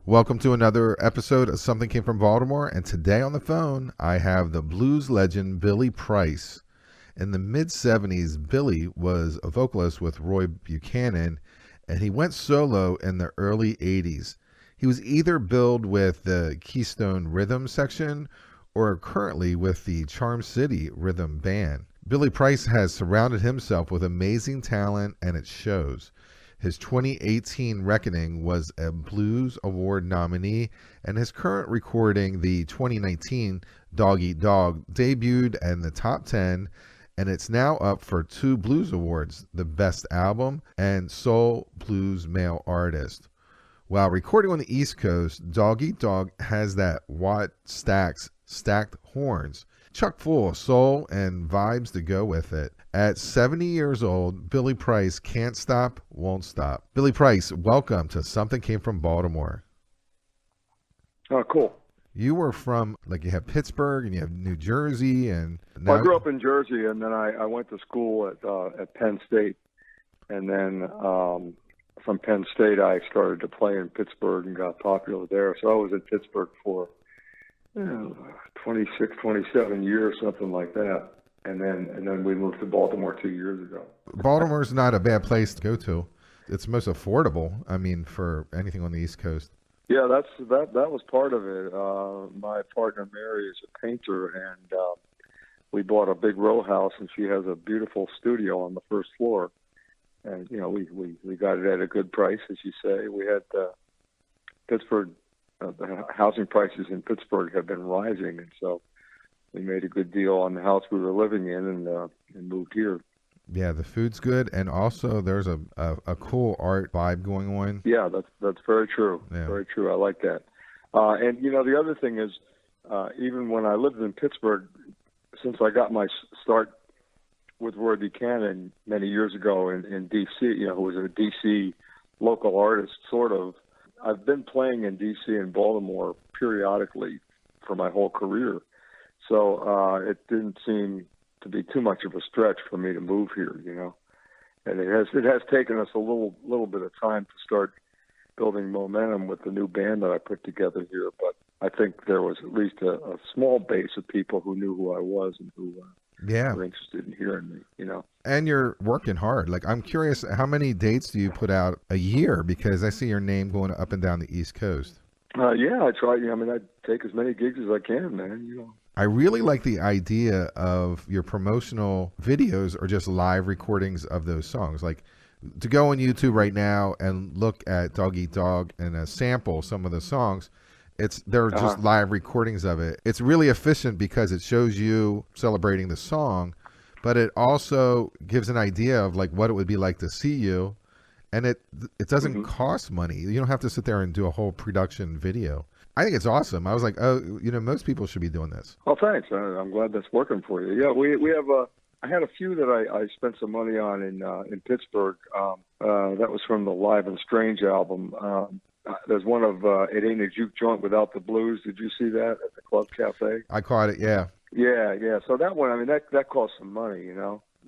Welcome to another episode of Something Came from Baltimore. And today on the phone, I have the blues legend Billy Price. In the mid-'70s, Billy was a vocalist with Roy Buchanan, and he went solo in the early '80s. He was either billed with the Keystone Rhythm section or currently with the Charm City Rhythm Band. Billy Price has surrounded himself with amazing talent, and it shows. His 2018 Reckoning was a Blues Award nominee, and his current recording, the 2019 Dog Eat Dog, debuted in the top 10, and it's now up for 2 Blues Awards, the Best Album and Soul Blues Male Artist. While recording on the East Coast, Dog Eat Dog has that Watt Stax stacked horns, chock full of soul and vibes to go with it. At 70 years old, Billy Price can't stop, won't stop. Billy Price, welcome to Something Came from Baltimore. Oh, cool. You were from, you have Pittsburgh and you have New Jersey, and now... Well, I grew up in Jersey, and then I went to school at Penn State, and then from Penn State I started to play in Pittsburgh and got popular there. So I was in Pittsburgh for 26, 27 years, something like that. And then we moved to Baltimore 2 years ago. Baltimore's not a bad place to go to. It's most affordable, for anything on the East Coast. Yeah, that was part of it. My partner Mary is a painter, and we bought a big row house, and she has a beautiful studio on the first floor. And we got it at a good price, as you say. We had Pittsburgh. The housing prices in Pittsburgh have been rising, and so we made a good deal on the house we were living in and moved here. Yeah, the food's good, and also there's a cool art vibe going on. Yeah, that's very true. Yeah. Very true. I like that. And the other thing is, even when I lived in Pittsburgh, since I got my start with Roy Buchanan many years ago in D.C., who was a D.C. local artist, sort of, I've been playing in D.C. and Baltimore periodically for my whole career. So it didn't seem to be too much of a stretch for me to move here, And it has taken us a little bit of time to start building momentum with the new band that I put together here. But I think there was at least a small base of people who knew who I was and who were interested in hearing me, And you're working hard. I'm curious, how many dates do you put out a year? Because I see your name going up and down the East Coast. Yeah, I try. I take as many gigs as I can, man. I really like the idea of your promotional videos or just live recordings of those songs. To go on YouTube right now and look at Dog Eat Dog and sample some of the songs, they're just live recordings of it. It's really efficient because it shows you celebrating the song, but it also gives an idea of what it would be like to see you, and it doesn't cost money. You don't have to sit there and do a whole production video. I think it's awesome. I was like, most people should be doing this. Oh, thanks. I'm glad that's working for you. Yeah, we have I had a few that I spent some money on in Pittsburgh. That was from the Live and Strange album. There's one of It Ain't a Juke Joint Without the Blues. Did you see that at the Club Cafe? I caught it, yeah. Yeah. So that one, that cost some money,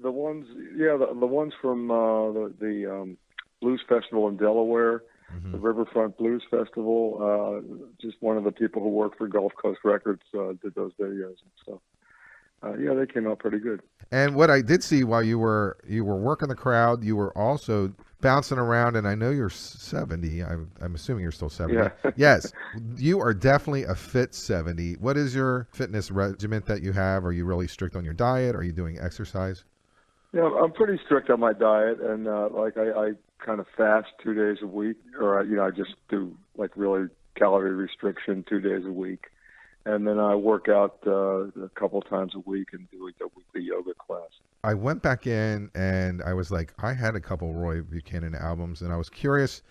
The ones, the ones from the Blues Festival in Delaware, the Riverfront Blues Festival. Just one of the people who worked for Gulf Coast Records did those videos and stuff. They came out pretty good. And what I did see while you were working the crowd, you were also bouncing around, and I know you're 70. I'm assuming you're still 70. Yeah. Yes, you are definitely a fit 70. What is your fitness regimen that you have? Are you really strict on your diet? Are you doing exercise? Yeah, I'm pretty strict on my diet, and I kind of fast 2 days a week, or I just do really calorie restriction 2 days a week. And then I work out a couple times a week and do a weekly yoga class. I went back in and I was like, I had a couple Roy Buchanan albums, and I was curious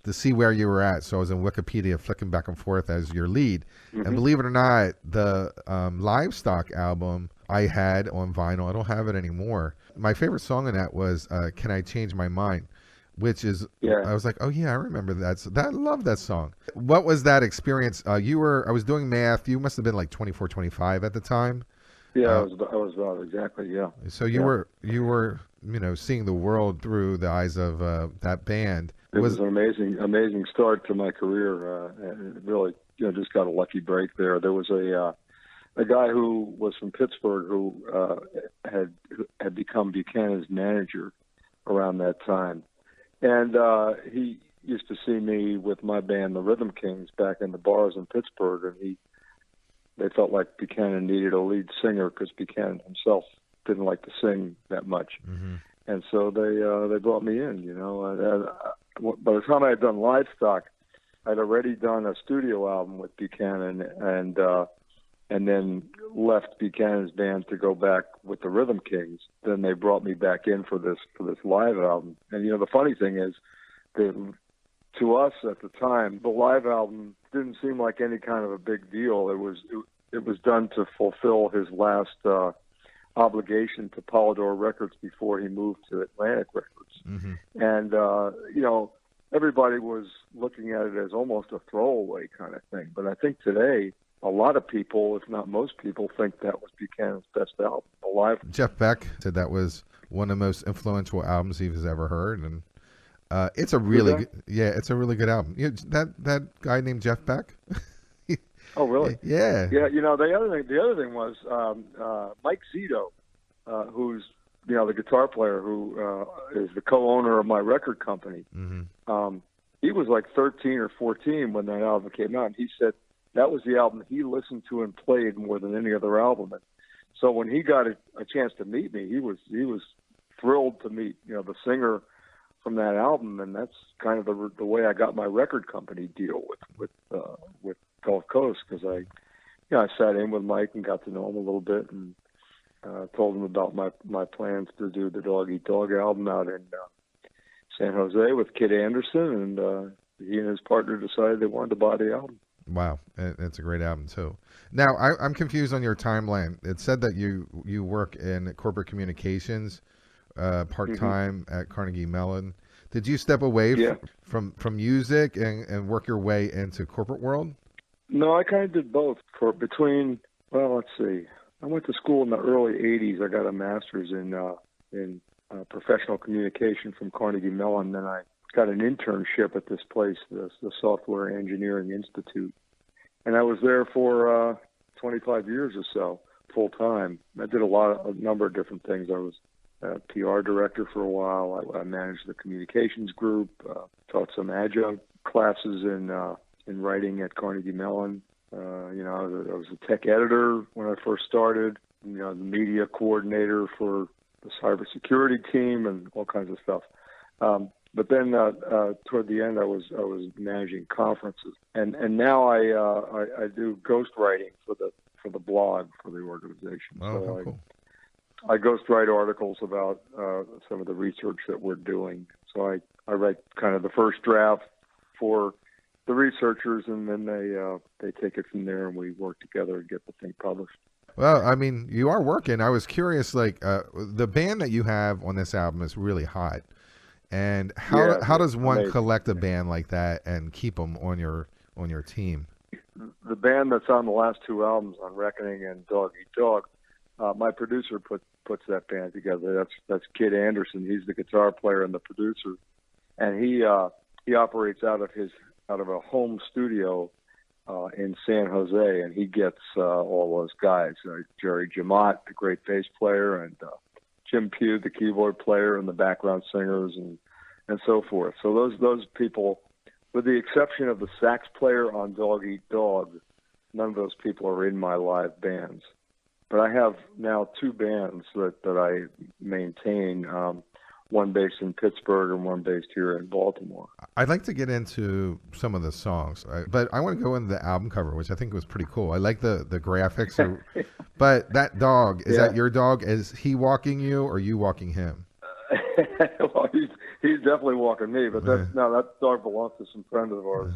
to see where you were at. So I was in Wikipedia flicking back and forth as your lead. And believe it or not, the Livestock album I had on vinyl. I don't have it anymore. My favorite song on that was Can I Change My Mind? Which is, I was like, oh yeah, I remember that. I love that song. What was that experience? I was doing math. You must have been 24, 25 at the time. Yeah, I was about exactly, yeah. So you were seeing the world through the eyes of that band. It was an amazing start to my career. And really, just got a lucky break there. There was a guy who was from Pittsburgh who had become Buchanan's manager around that time, and he used to see me with my band, the Rhythm Kings, back in the bars in Pittsburgh, and they felt like Buchanan needed a lead singer because Buchanan himself didn't like to sing that much, and so they brought me in. By the time I had done Livestock, I'd already done a studio album with Buchanan, and then left Buchanan's band to go back with the Rhythm Kings. Then they brought me back in for this live album. And the funny thing is that to us at the time, the live album didn't seem like any kind of a big deal. It was done to fulfill his last obligation to Polydor Records before he moved to Atlantic Records. And everybody was looking at it as almost a throwaway kind of thing. But I think today, a lot of people, if not most people, think that was Buchanan's best album alive. Jeff Beck said that was one of the most influential albums he's ever heard, and it's a really it's a really good album. That guy named Jeff Beck. Oh, really? Yeah. Yeah. The other thing was Mike Zito, who's the guitar player who is the co-owner of my record company. He was like 13 or 14 when that album came out, and he said that was the album he listened to and played more than any other album. And so when he got a chance to meet me, he was thrilled to meet the singer from that album, and that's kind of the way I got my record company deal with Gulf Coast, because I sat in with Mike and got to know him a little bit, and told him about my plans to do the Dog Eat Dog album out in San Jose with Kid Anderson, and he and his partner decided they wanted to buy the album. Wow, it's a great album too. Now, I'm confused on your timeline. It said that you work in corporate communications part-time at Carnegie Mellon. Did you step away from music and work your way into corporate world? No, I kind of did both. Let's see. I went to school in the early 80s. I got a master's in professional communication from Carnegie Mellon. Then I got an internship at this place, the Software Engineering Institute. And I was there for 25 years or so, full time. I did a number of different things. I was a PR director for a while. I managed the communications group, taught some adjunct classes in writing at Carnegie Mellon. I was a tech editor when I first started, the media coordinator for the cybersecurity team and all kinds of stuff. But then toward the end, I was managing conferences, and now I do ghostwriting for the blog for the organization. Oh, cool. I ghostwrite articles about some of the research that we're doing. So I write kind of the first draft for the researchers, and then they take it from there, and we work together and get the thing published. Well, I mean, you are working. I was curious, the band that you have on this album is really hot. And how does one collect a band like that and keep them on your team? The band that's on the last two albums, on Reckoning and Dog Eat Dog, my producer puts that band together. That's Kid Anderson. He's the guitar player and the producer, and he operates out of a home studio in San Jose, and he gets all those guys, Jerry Jamot, the great bass player, and Jim Pugh, the keyboard player, and the background singers, and so forth. So those people, with the exception of the sax player on Dog Eat Dog, none of those people are in my live bands. But I have now two bands that I maintain, one based in Pittsburgh and one based here in Baltimore. I'd like to get into some of the songs, but I want to go into the album cover, which I think was pretty cool. I like the graphics. But that dog, is that your dog? Is he walking you or you walking him? Well, he's definitely walking me, but that dog belongs to some friends of ours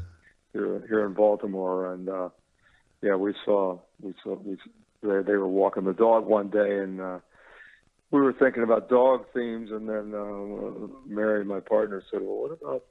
here in Baltimore, and we saw they were walking the dog one day, and we were thinking about dog themes, and then Mary, my partner, said, "Well, what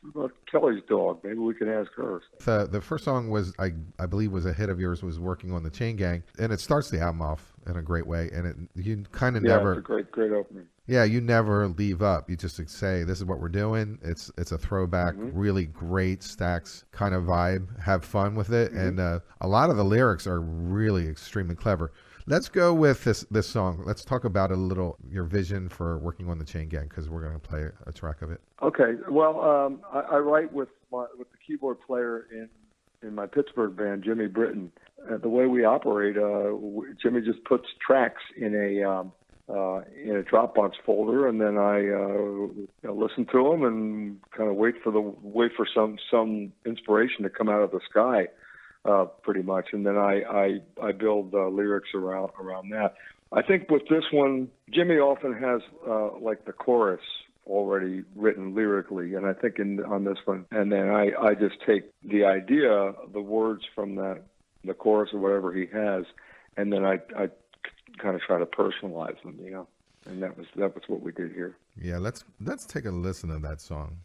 about Kelly's dog? Maybe we can ask her." The first song was, I believe, was a hit of yours, was "Working on the Chain Gang," and it starts the album off in a great way, and you kind of never. It's a great opening. Yeah, you never leave up. You just say, "This is what we're doing." It's a throwback, really great Stax kind of vibe. Have fun with it, and a lot of the lyrics are really extremely clever. Let's go with this song. Let's talk about a little your vision for Working on the Chain Gang, because we're going to play a track of it. Okay. Well, I write with the keyboard player in my Pittsburgh band, Jimmy Britton. The way we operate, Jimmy just puts tracks in a Dropbox folder, and then I listen to them and kind of wait for some inspiration to come out of the sky. Pretty much, and then I build lyrics around that. I think with this one, Jimmy often has like the chorus already written lyrically, and I think on this one, and then I just take the idea, the words from the chorus or whatever he has, and then I kind of try to personalize them, and that was what we did here. Yeah, let's take a listen to that song.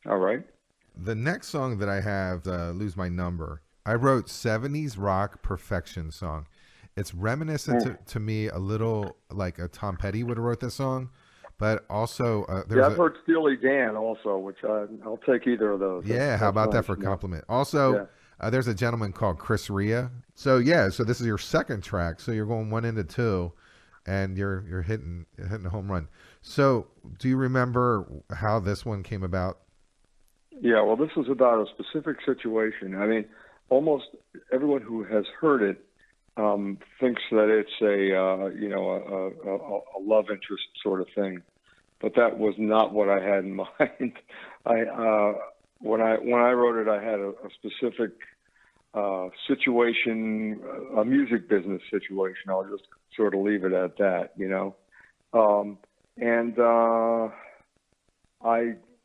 All right. The next song that I have, "Lose My Number," I wrote 70s rock perfection song. It's reminiscent to me a little like a Tom Petty would have wrote this song, but also I've heard Steely Dan also, which I'll take either of those. Yeah, how about that for a compliment? Also, there's a gentleman called Chris Rea. So so this is your second track. So you're going 1 into 2, and you're hitting a home run. So do you remember how this one came about? Yeah, well, this was about a specific situation. I mean, almost everyone who has heard it thinks that it's a love interest sort of thing, but that was not what I had in mind. When I wrote it, I had a specific situation, a music business situation. I'll just sort of leave it at that, and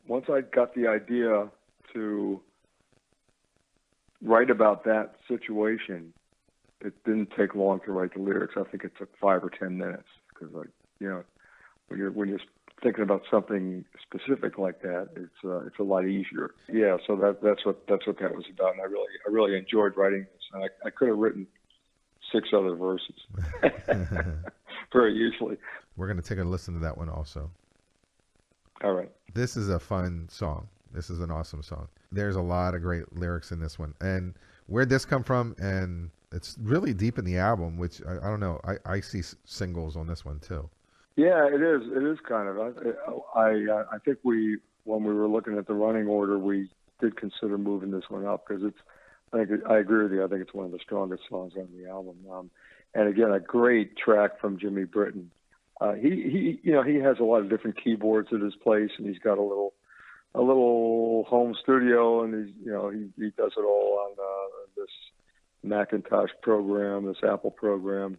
once I got the idea to write about that situation, it didn't take long to write the lyrics. I think it took 5 or 10 minutes, because when you're thinking about something specific like that, it's a lot easier. Yeah, so that's what that was about, and I really enjoyed writing this. And I could have written 6 other verses very easily. We're going to take a listen to that one also. All right. This is a fun song. This is an awesome song. There's a lot of great lyrics in this one. And where'd this come from? And it's really deep in the album, which I don't know. I see singles on this one too. Yeah, it is. It is kind of. I think when we were looking at the running order, we did consider moving this one up, because I agree with you. I think it's one of the strongest songs on the album. And again, a great track from Jimmy Britton. He has a lot of different keyboards at his place, and he's got a little home studio, and he does it all on this Macintosh program, this Apple program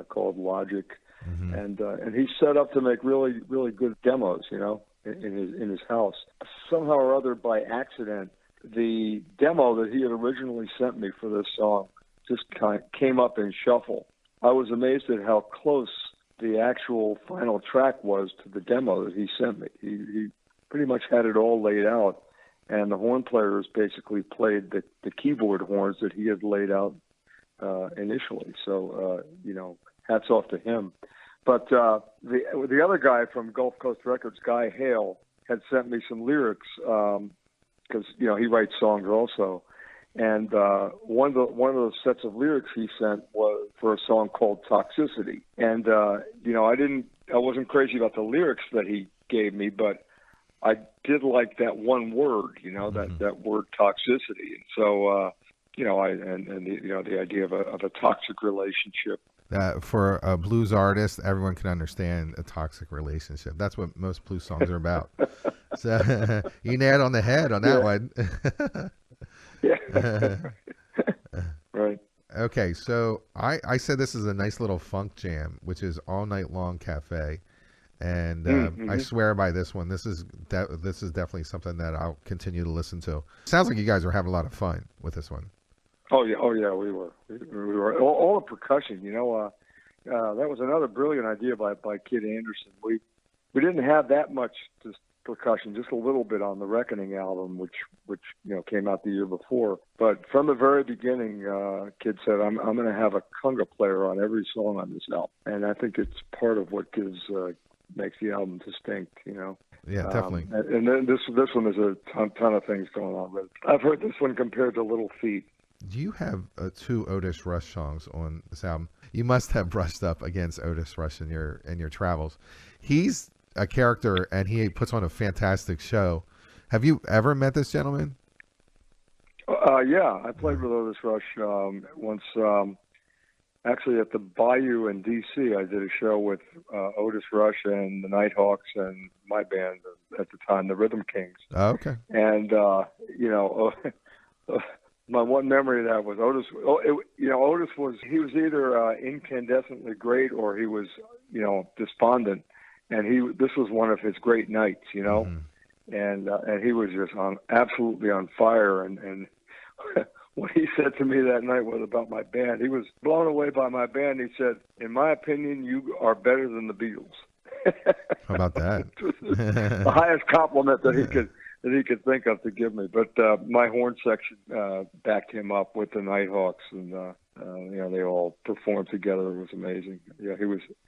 called Logic, and he's set up to make really, really good demos, in his house. Somehow or other, by accident, the demo that he had originally sent me for this song just kind of came up in shuffle. I was amazed at how close the actual final track was to the demo that he sent me. He pretty much had it all laid out, and the horn players basically played the keyboard horns that he had laid out initially. So, hats off to him. But the other guy from Gulf Coast Records, Guy Hale, had sent me some lyrics, because he writes songs also. And one of those sets of lyrics he sent was for a song called Toxicity. And I wasn't crazy about the lyrics that he gave me, but I did like that one word, that word toxicity. And so, the idea of a toxic relationship. For a blues artist, everyone can understand a toxic relationship. That's what most blues songs are about. So you nailed on the head on that one. Yeah. Right. Okay, so I said this is a nice little funk jam, which is All Night Long Cafe, and I swear by this one. This is definitely something that I'll continue to listen to. Sounds like you guys are having a lot of fun with this one. Oh yeah, we were. We were all the percussion. that was another brilliant idea by Kid Anderson. We didn't have that much percussion, just a little bit on the Reckoning album, which came out the year before. But from the very beginning, Kid said, "I'm going to have a conga player on every song on this album," and I think it's part of what makes the album distinct. Yeah, definitely. And then this one is a ton of things going on with it. I've heard this one compared to Little Feat. Do you have 2 Otis Rush songs on this album? You must have brushed up against Otis Rush in your travels. He's a character, and he puts on a fantastic show. Have you ever met this gentleman? Yeah, I played with Otis Rush once. Actually, at the Bayou in D.C., I did a show with Otis Rush and the Nighthawks and my band at the time, the Rhythm Kings. Oh, okay. And my one memory of that was Otis. Otis was either incandescently great or he was despondent. And this was one of his great nights, and he was just absolutely on fire. And what he said to me that night was about my band. He was blown away by my band. He said, "In my opinion, you are better than the Beatles." How about that? The highest compliment that he could think of to give me. But my horn section backed him up with the Nighthawks, and they all performed together. It was amazing. Yeah,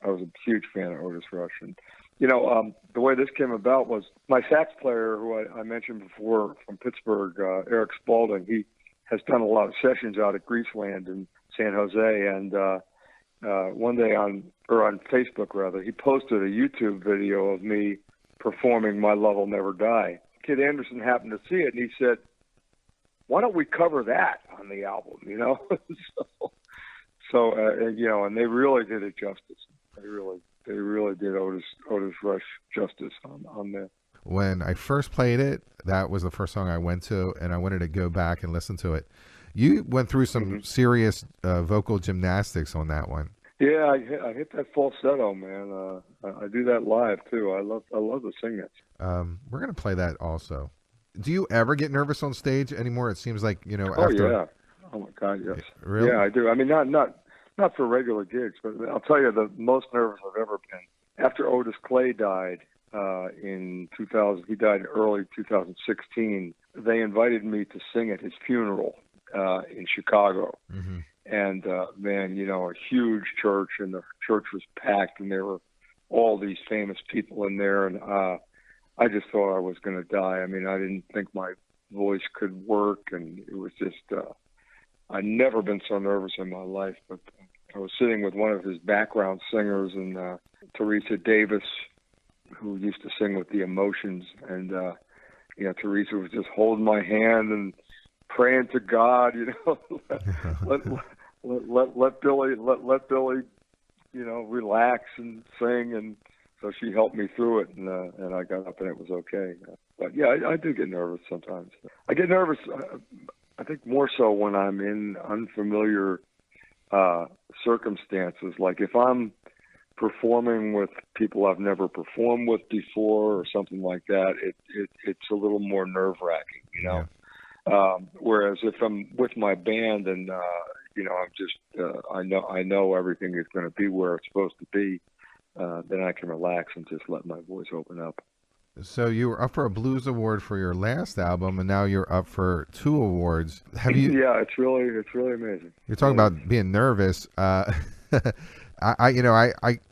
I was a huge fan of Otis Rush, and the way this came about was my sax player, who I mentioned before from Pittsburgh, Eric Spalding. He has done a lot of sessions out at Greaseland in San Jose, and one day on Facebook rather, he posted a YouTube video of me performing "My Love Will Never Die." Kid Anderson happened to see it, and he said, "Why don't we cover that on the album?" And they really did it justice. They really did Otis Rush justice on that. When I first played it, that was the first song I went to, and I wanted to go back and listen to it. You went through some serious vocal gymnastics on that one. Yeah, I hit that falsetto, man. I do that live too. I love to sing it. We're gonna play that also. Do you ever get nervous on stage anymore? It seems like Oh yeah. Oh my God, yes. Really? Yeah, I do. I mean, not for regular gigs, but I'll tell you the most nervous I've ever been. After Otis Clay died in 2000, he died early 2016. They invited me to sing at his funeral in Chicago. Mm-hmm. And, man, a huge church, and the church was packed, and there were all these famous people in there. And I just thought I was going to die. I mean, I didn't think my voice could work. And it was just, I'd never been so nervous in my life. But I was sitting with one of his background singers, and Teresa Davis, who used to sing with the Emotions. And, Teresa was just holding my hand and praying to God, let Billy, relax and sing, and so she helped me through it, and I got up and it was okay. But yeah, I do get nervous sometimes. I get nervous, I think more so when I'm in unfamiliar circumstances, like if I'm performing with people I've never performed with before or something like that. It's a little more nerve-wracking, Yeah. Whereas if I'm with my band and I'm just I know everything is going to be where it's supposed to be, then I can relax and just let my voice open up. So you were up for a Blues Award for your last album, and now you're up for 2 awards. Have you? Yeah, it's really amazing. You're talking about being nervous. I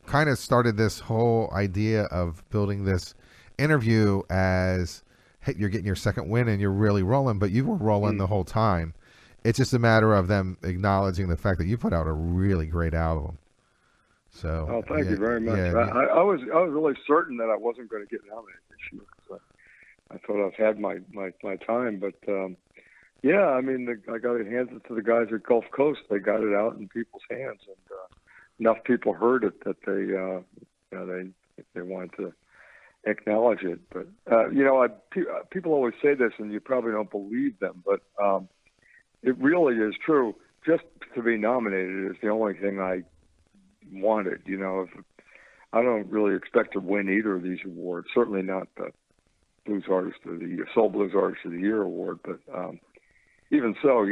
kind of started this whole idea of building this interview as, hey, you're getting your second win and you're really rolling, but you were rolling the whole time. It's just a matter of them acknowledging the fact that you put out a really great album. So, thank you very much. Yeah, I was really certain that I wasn't going to get nominated this year, because I thought I've had my time. But yeah, I mean, I got it handed to the guys at Gulf Coast. They got it out in people's hands, and enough people heard it that they wanted to acknowledge it. But people always say this, and you probably don't believe them, but it really is true. Just to be nominated is the only thing I wanted. I don't really expect to win either of these awards. Certainly not the Blues Artist of the Year, Soul Blues Artist of the Year award. But even so,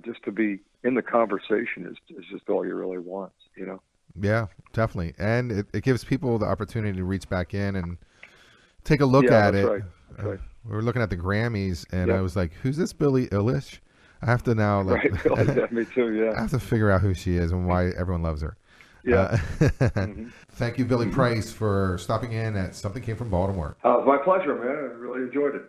just to be in the conversation is just all you really want. Yeah, definitely. And it gives people the opportunity to reach back in and take a look Yeah, at that's it. right. That's right. We were looking at the Grammys, and I Yep. was like, "Who's this Billie Eilish?" I have to now like, Right. Yeah, me too. I Yeah. have to figure out who she is and why everyone loves her. Yeah. Uh, Hmm. Thank you, Billy Price, for stopping in at Something Came from Baltimore. My pleasure, man. I really enjoyed it.